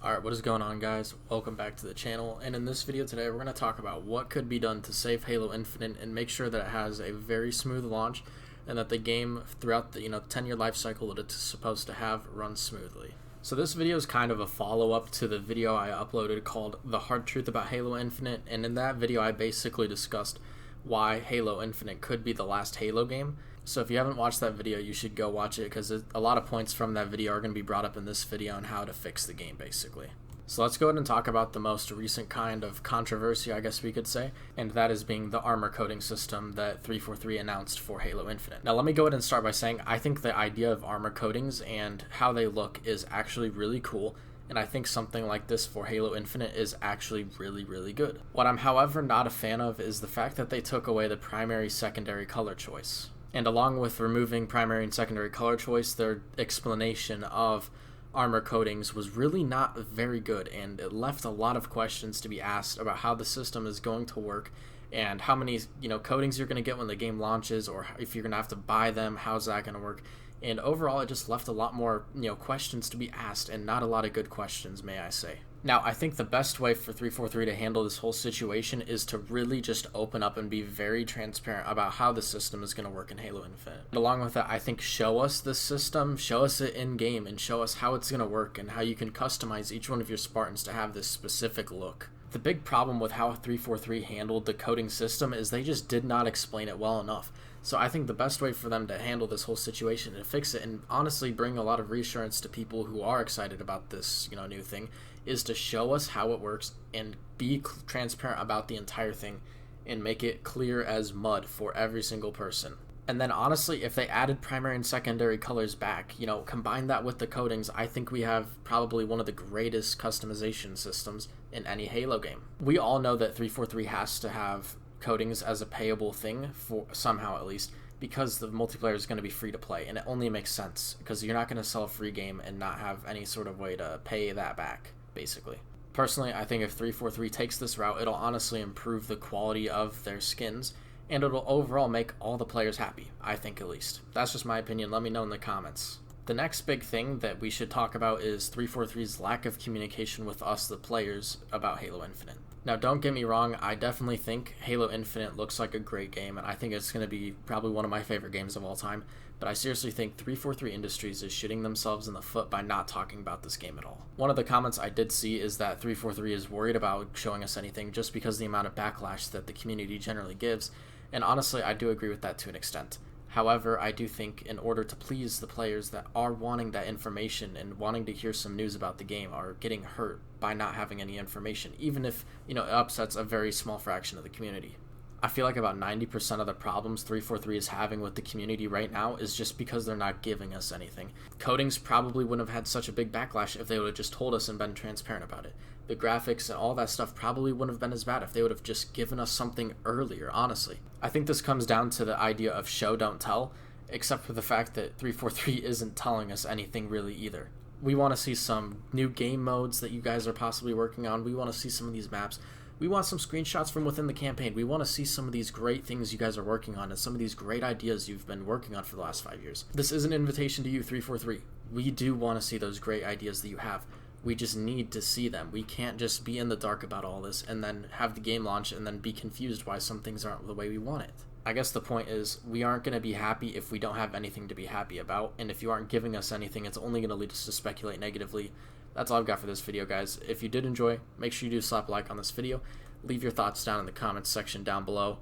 Alright, what is going on, guys? Welcome back to the channel, and in this video today we're going to talk about what could be done to save Halo Infinite and make sure that it has a very smooth launch and that the game throughout the 10-year life cycle that it's supposed to have runs smoothly. So this video is kind of a follow-up to the video I uploaded called The Hard Truth About Halo Infinite, and in that video I basically discussed why Halo Infinite could be the last Halo game. So if you haven't watched that video, you should go watch it because a lot of points from that video are going to be brought up in this video on how to fix the game, basically. So let's go ahead and talk about the most recent kind of controversy, I guess we could say, and that is being the armor coding system that 343 announced for Halo Infinite. Now let me go ahead and start by saying I think the idea of armor coatings and how they look is actually really cool, and I think something like this for Halo Infinite is actually really good. What I'm however not a fan of is the fact that they took away the primary-secondary color choice. And along with removing primary and secondary color choice, their explanation of armor coatings was really not very good, and it left a lot of questions to be asked about how the system is going to work and how many coatings you're going to get when the game launches, or if you're going to have to buy them, how's that going to work. And overall it just left a lot more questions to be asked, and not a lot of good questions, may I say. Now, I think the best way for 343 to handle this whole situation is to really just open up and be very transparent about how the system is going to work in Halo Infinite. And along with that, I think show us this system, show us it in-game, and show us how it's going to work and how you can customize each one of your Spartans to have this specific look. The big problem with how 343 handled the coding system is they just did not explain it well enough. So I think the best way for them to handle this whole situation and fix it, and honestly bring a lot of reassurance to people who are excited about this new thing, is to show us how it works and be transparent about the entire thing and make it clear as mud for every single person. And then honestly, if they added primary and secondary colors back, combine that with the coatings, I think we have probably one of the greatest customization systems in any Halo game. We all know that 343 has to have coatings as a payable thing, for somehow at least, because the multiplayer is going to be free to play, and it only makes sense because you're not going to sell a free game and not have any sort of way to pay that back, basically. Personally, I think if 343 takes this route, it'll honestly improve the quality of their skins, and it'll overall make all the players happy, I think at least. That's just my opinion. Let me know in the comments. The next big thing that we should talk about is 343's lack of communication with us, the players, about Halo Infinite. Now, don't get me wrong, I definitely think Halo Infinite looks like a great game, and I think it's going to be probably one of my favorite games of all time, but I seriously think 343 Industries is shooting themselves in the foot by not talking about this game at all. One of the comments I did see is that 343 is worried about showing us anything just because of the amount of backlash that the community generally gives, and honestly, I do agree with that to an extent. However, I do think in order to please the players that are wanting that information and wanting to hear some news about the game are getting hurt by not having any information, even if, it upsets a very small fraction of the community. I feel like about 90% of the problems 343 is having with the community right now is just because they're not giving us anything. Coatings probably wouldn't have had such a big backlash if they would have just told us and been transparent about it. The graphics and all that stuff probably wouldn't have been as bad if they would have just given us something earlier, honestly. I think this comes down to the idea of show, don't tell, except for the fact that 343 isn't telling us anything really either. We want to see some new game modes that you guys are possibly working on. We want to see some of these maps. We want some screenshots from within the campaign. We want to see some of these great things you guys are working on and some of these great ideas you've been working on for the last 5 years. This is an invitation to you, 343. We do want to see those great ideas that you have. We just need to see them. We can't just be in the dark about all this and then have the game launch and then be confused why some things aren't the way we want it. I guess the point is, we aren't going to be happy if we don't have anything to be happy about, and if you aren't giving us anything, it's only going to lead us to speculate negatively. That's all I've got for this video, guys. If you did enjoy, make sure you do slap a like on this video. Leave your thoughts down in the comments section down below.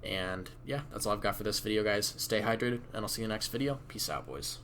And yeah, that's all I've got for this video, guys. Stay hydrated, and I'll see you in the next video. Peace out, boys.